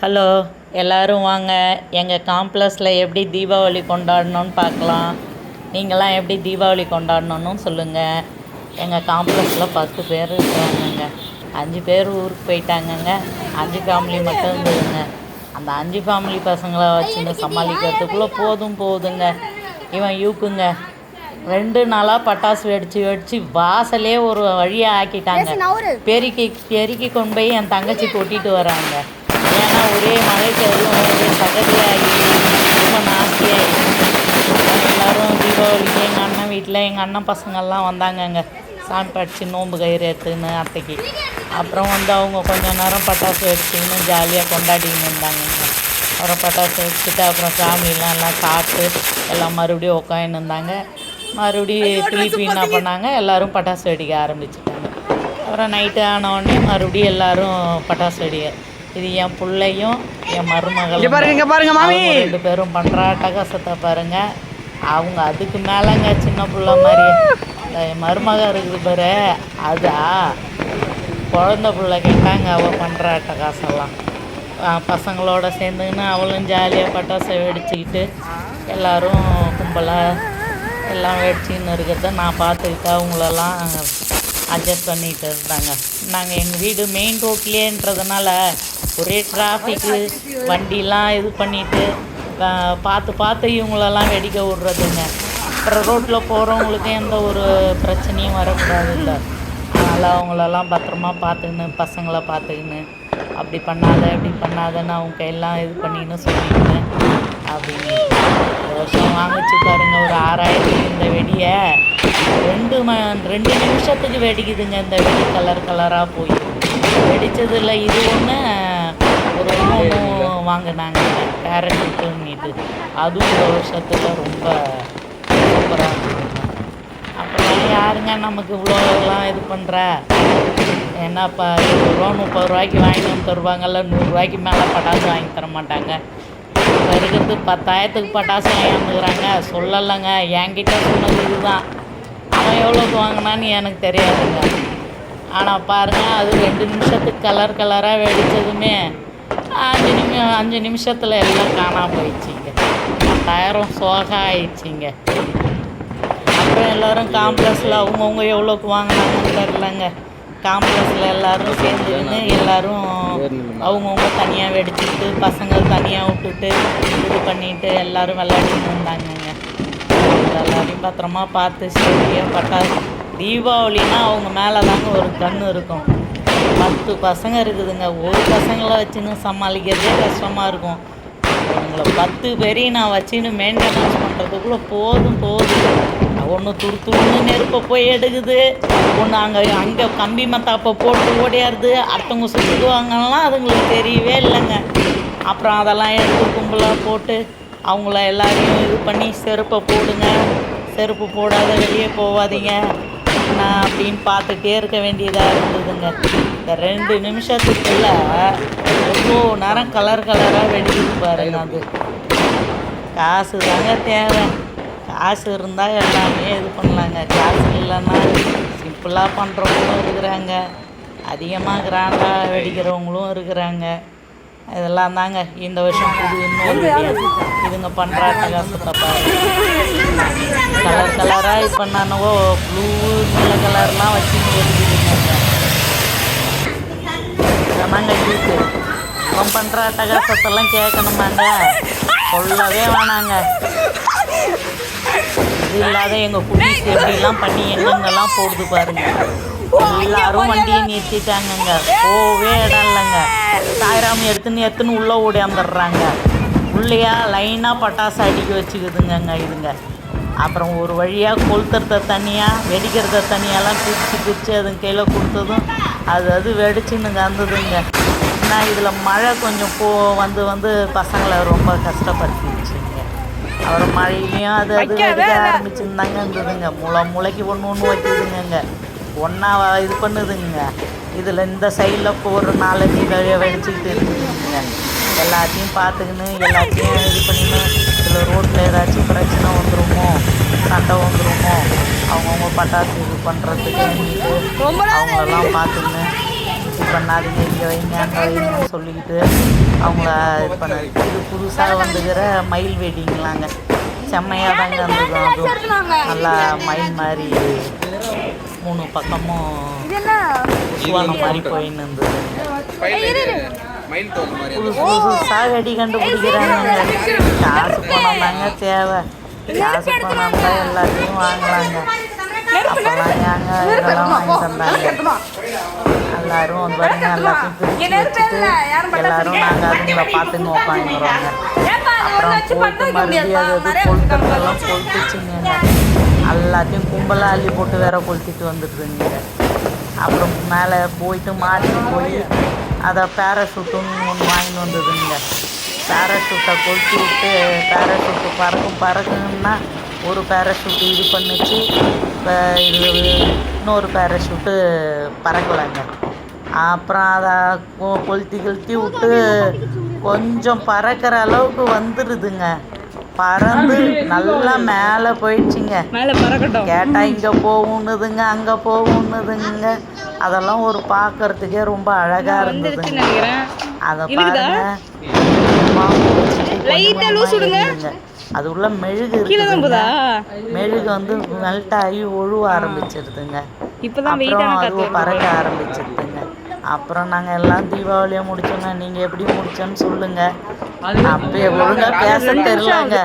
Hello, எல்லோரும் வாங்க. எங்கள் காம்ப்ளெக்ஸில் எப்படி தீபாவளி கொண்டாடணுன்னு பார்க்கலாம். நீங்களாம் எப்படி தீபாவளி கொண்டாடணுன்னு சொல்லுங்கள். எங்கள் காம்ப்ளெக்ஸில் 10 பேர் இருக்கிறாங்கங்க. 5 பேர் ஊருக்கு போயிட்டாங்கங்க. 5 ஃபேமிலி மட்டும் இருந்ததுங்க. அந்த 5 ஃபேமிலி பசங்களை வச்சுன்னு சமாளிக்கிறதுக்குள்ளே போதுங்க. இவன் யூக்குங்க 2 நாளாக பட்டாசு வெடித்து வாசலே ஒரு வழியாக ஆக்கிட்டாங்க. பெருக்கி கொண்டு போய் என் தங்கச்சி கொட்டிட்டு வராங்க. ஏன்னா ஒரே மழைக்கு அதுவும் ஒரே சகதியாகி ரொம்ப நாஸ்தியாகி எல்லோரும் தீபாவளிக்கு எங்கள் அண்ணன் வீட்டில் எங்கள் அண்ணன் பசங்கள்லாம் வந்தாங்கங்க. சாமி படித்து நோன்பு கயிறு எடுத்துன்னு அத்தைக்கு. அப்புறம் அவங்க கொஞ்சம் நேரம் பட்டாசு வெடிச்சின்னு ஜாலியாக கொண்டாடின்னு இருந்தாங்கங்க. அப்புறம் பட்டாசு வெடிச்சுட்டு அப்புறம் ஃபேமிலிலாம் எல்லாம் சாப்பிட்டு எல்லாம் மறுபடியும் உட்காந்துன்னு இருந்தாங்க. மறுபடியும் திருப்பி என்ன பண்ணாங்க, எல்லோரும் பட்டாசு வெடிக்க ஆரம்பிச்சிட்டாங்க. அப்புறம் நைட்டு ஆனவுடனே மறுபடியும் எல்லோரும் பட்டாசு வெடிக்க. இது என் பிள்ளையும் என் மருமகளும் 2 பேரும் பண்ணுற அட்டகாசத்தை பாருங்கள். அவங்க அதுக்கு மேலேங்க சின்ன பிள்ளை மாதிரி என் மருமக இருக்குது பாரு, அதா குழந்த பிள்ளை கேட்டாங்க. அவள் பண்ணுற அட்டகாசம்லாம் பசங்களோட சேர்ந்துக்கின்னு அவளும் ஜாலியாக பட்டாசை வெடிச்சுக்கிட்டு எல்லோரும் கும்பலாக எல்லாம் வெடிச்சின்னு இருக்கிறத நான் பார்த்துக்கிட்டு அவங்களெல்லாம் அட்ஜஸ்ட் பண்ணிகிட்டு இருந்தாங்க. நாங்கள் எங்கள் வீடு மெயின் ரோட்லேன்றதுனால ஒரே டிராஃபிக்கு, வண்டிலாம் இது பண்ணிவிட்டு பார்த்து இவங்களெல்லாம் வெடிக்க விட்றதுங்க. அப்புறம் ரோட்டில் போகிறவங்களுக்கு எந்த ஒரு பிரச்சனையும் வரக்கூடாது இல்லை. அதனால் அவங்களெல்லாம் பத்திரமா பார்த்துக்கின்னு பசங்களை பார்த்துக்கின்னு அப்படி பண்ணாத இப்படி பண்ணாதன்னு அவங்க கையெல்லாம் இது பண்ணின்னு சொல்லிக்கின்னு அப்படின்னு வருஷம் வாங்கிச்சு பாருங்க. ஒரு 6000 இந்த வெடியை 2 நிமிஷத்துக்கு வெடிக்குதுங்க. இந்த வெடி கலராக போய் வெடித்ததில் இது ஒன்று ஒரு 3 வாங்கினாங்க பேரண்ட்டுன்னிட்டு. அதுவும் இந்த வருஷத்தில் ரொம்ப சூப்பராக இருந்துச்சுங்க. அப்புறம் யாருங்க நமக்கு இவ்வளோலாம் இது பண்ணுற, என்னப்பா 20 ரூபா 30 ரூபாய்க்கு வாங்கிட்டு வந்து தருவாங்கல்ல, 100 ரூபாய்க்கு மேலே பட்டாசு வாங்கி தர மாட்டாங்க. இப்போ இருக்கிறது 10,000க்கு பட்டாசு வாங்கிக்கிறாங்க. சொல்லலைங்க, என்கிட்ட சொன்னது இதுதான். அவன் எவ்வளோக்கு வாங்கினான்னு எனக்கு தெரியாதுங்க. ஆனால் பாருங்கள், அது 2 நிமிஷத்துக்கு கலராக வெடித்ததுமே 5 நிமிஷத்தில் எல்லாம் காணாமல் போயிடுச்சிங்க. 10,000 சோகா ஆயிடுச்சிங்க. அப்புறம் எல்லோரும் காம்ப்ளெக்ஸில் அவங்கவுங்க எவ்வளோக்கு வாங்கினாங்கன்னு தெரிலங்க. காம்ப்ளெக்ஸில் எல்லோரும் சேர்ந்துக்கின்னு எல்லோரும் அவங்கவுங்க தனியாக வெடிச்சுட்டு பசங்க தனியாக விட்டுட்டு இது பண்ணிவிட்டு எல்லோரும் விளையாடின்னு இருந்தாங்கங்க. எல்லாரையும் பத்திரமா பார்த்து சரியாக பட்டாசு. தீபாவளினா அவங்க மேலே தாங்க ஒரு கண் இருக்கும். 10 பசங்க இருக்குதுங்க. ஒரு பசங்களை வச்சுன்னு சமாளிக்கிறதே கஷ்டமாக இருக்கும். அவங்கள 10 பேரையும் நான் வச்சுன்னு மெயின்டெனன்ஸ் பண்ணுறதுக்குள்ளே போதும். ஒன்று துருத்துன்னு நெருப்பை போய் எடுக்குது, ஒன்று அங்கே கம்பி மத்தாப்பை போட்டு ஓடியாருது, அடுத்தவங்க சுற்றுவாங்கலாம் அதுங்களுக்கு தெரியவே இல்லைங்க. அப்புறம் அதெல்லாம் எடுத்து கும்பலாக போட்டு அவங்கள எல்லாரையும் இது பண்ணி செருப்பை போடுங்க, செருப்பு போடாத வெளியே போகாதீங்க நான் அப்படின்னு பார்த்துட்டே இருக்க வேண்டியதாக இருந்ததுங்க. இந்த 2 நிமிஷத்துக்குள்ளே எவ்வளோ நேரம் கலராக வெடிக்குது பாருங்க. அது காசு தாங்க தேவை. காசு இருந்தால் எல்லாமே இது பண்ணலாங்க. காசு இல்லைன்னா சிம்பிளாக பண்ணுறவங்களும் இருக்கிறாங்க, அதிகமாக கிராண்டாக வெடிக்கிறவங்களும் இருக்கிறாங்க. இதெல்லாம் தாங்க இந்த வருஷம் இன்னொரு இதுங்க பண்ணுற அட்டகாசத்தை பாருங்க. கலராக இது பண்ணானவோ ப்ளூ நீல கலர்லாம் வச்சு வெடிக்குதுங்க. ஆமாங்க, இருக்கு அவன் பண்ணுற அட்டகாசத்தெல்லாம் கேட்கணுமாங்க, சொல்லவே வேணாங்க. இது இல்லாத எங்கள் குடிஸ் எப்படிலாம் பண்ணி எங்கெங்கெல்லாம் போடுது பாருங்க. எல்லாரும் வண்டியை நிறுத்திட்டாங்கங்க. போவே இடம் இல்லைங்க. சாயிராம எடுத்துன்னு உள்ளே ஓடியாந்துடுறாங்க. உள்ளேயா லைனாக பட்டாசு அடிக்க வச்சுக்குதுங்க இதுங்க. அப்புறம் ஒரு வழியாக கொளுத்துறத தனியாக வெடிக்கிறத தனியாலாம் பிரித்து அதுங்க கையில் கொடுத்ததும் அது வெடிச்சுன்னுங்க இருந்ததுங்க. ஏன்னா இதில் மழை கொஞ்சம் வந்து பசங்களை ரொம்ப கஷ்டப்படுத்திடுச்சுங்க. அப்புறம் மழையிலையும் அது வெடிக்க ஆரம்பிச்சுருந்தாங்க இருந்ததுங்க. முளைக்கு ஒன்று வைக்குதுங்க, ஒன்றா இது பண்ணுதுங்க. இதில் இந்த சைடில் இப்போ ஒரு 4-5 வழியாக வெடிச்சிக்கிட்டு இருக்குதுங்க. எல்லாத்தையும் பார்த்துக்கின்னு எல்லாத்தையும் இது பண்ணின்னு இதில் ரோட்டில் ஏதாச்சும் பிரச்சனை வந்துடுமோ, சண்டை வந்துடுமோ, அவங்கவுங்க பட்டாசு இது பண்ணுறதுக்கு அவங்களெல்லாம் பார்த்துக்கின்னு இப்படி பண்ணாதீங்க, இங்கே வைங்க அங்கே வைங்கன்னு சொல்லிக்கிட்டு அவங்கள இது பண்ணாது. இது புதுசாக வந்துக்கிற மயில் வெடிங்களாங்க, செம்மையாக தாங்க இருந்தது. அதுவும் நல்லா மயில் மாதிரி 3 பக்கமும் உசுவானம் மாதிரி போயின்னு இருந்தது. புதுசாக வெடி கண்டுபிடிக்கிறாங்க. காசு பணம் தாங்க தேவை, காசு பணம் தான் எல்லாத்தையும் வாங்கலாங்க. அப்போல்லாம் ஏங்க இதெல்லாம் வாங்கி தந்தாங்க. எல்லோரும் வந்து பாருங்க, எல்லாத்தையும் பிரித்து வச்சுட்டு எல்லோரும் நாங்கள் அதுங்களை பார்த்துன்னு உட்காந்துருவாங்க. அப்புறம் போட்டு மறுபடியும் அது கொளுத்தெல்லாம் கொளுத்துச்சுங்க. எல்லாத்தையும் கும்பலாக அள்ளி போட்டு வேற கொளுத்திட்டு வந்துடுதுங்க. அப்புறம் மேலே போயிட்டு மாட்டிட்டு போய் அதை பேராஷூட்டுன்னு ஒன்று வாங்கிட்டு வந்ததுங்க. பேராஷூட்டை கொளுத்தி விட்டு பேராஷூட்டு பறக்குன்னா ஒரு பேராஷூட்டு இது பண்ணிச்சு, இது இன்னொரு பேராஷூட்டு பறக்கலைங்க. அப்புறம் அதை கொளுத்தி விட்டு கொஞ்சம் பறக்கிற அளவுக்கு வந்துடுதுங்க. பறந்து நல்லா மேலே போயிடுச்சுங்க. கேட்டால் இங்கே போகுன்னுதுங்க, அங்கே போகுன்னுதுங்க. அதெல்லாம் ஒரு பார்க்கறதுக்கே ரொம்ப அழகாக இருந்ததுங்க. அதை பாருங்க, அது உள்ள மெழுகு இருக்குதுங்க. மெழுகு வந்து மெல்ட் ஆகி ஒழுவ ஆரம்பிச்சிருதுங்க. அப்புறம் அதுவும் பறக்க ஆரம்பிச்சிருதுங்க. அப்புறம் நாங்கள் எல்லாம் தீபாவளியை முடிச்சோங்க. நீங்கள் எப்படி முடிச்சோன்னு சொல்லுங்கள். அப்போ ஒழுங்காக பேச தெரியலங்க.